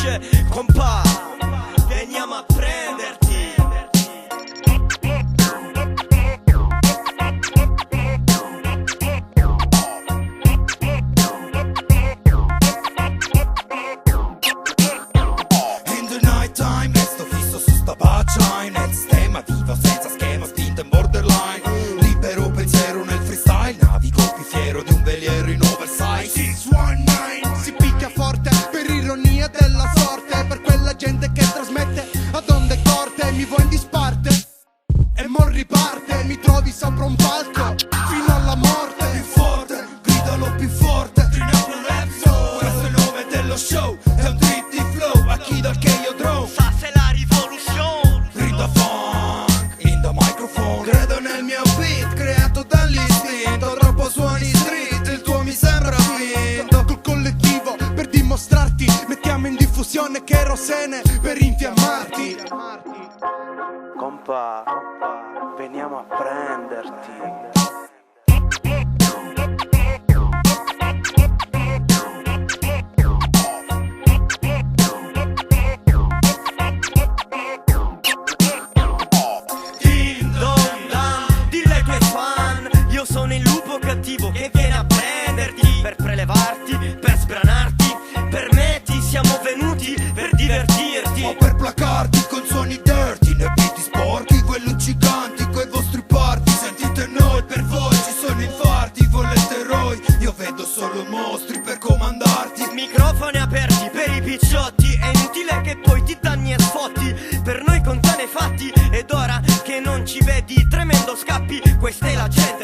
dice: compa, veniamo a prenderti. In the night time resto fisso su sta bacia, nel sistema vivo senza schema, spinta in borderline. Libero pensiero nel freestyle, navigo più fiero di un veliero in oversize. 619 si picchia forte per ironia della sorte, per quella gente che trasmette ad onde corte. Mi vuoi in disparte e mo riparte, mi trovi sopra un palco fino alla morte. Più forte, gridalo più forte, Triple Rap Show. Questo è il nome dello show, è un trip di flow, a chi dal che io draw. Sa se la rivoluzione. Grinda funk, in the microphone. Credo nel mio beat, creato dall'istinto. Troppo suoni street, il tuo mi sembra finto. Col collettivo per dimostrarti, mettiamo in diffusione kerosene per infiammarti. Compa, veniamo a prenderti. Dille ai tuoi fan, io sono il lupo cattivo che viene a prenderti, per prelevarti, per sbranarti. Per me ti siamo venuti per divertirti, O per placarti con suoni dirty, nei beat sporchi, quelli luccicanti, coi vostri party. Sentite noi, per voi ci sono infarti. Volete eroi, io vedo solo mostri per comandarti. microfoni aperti per i picciotti. È inutile che poi ti danni e sfotti, per noi con te ne fatti. Ed ora che non ci vedi, tremendo scappi. Questa è la gente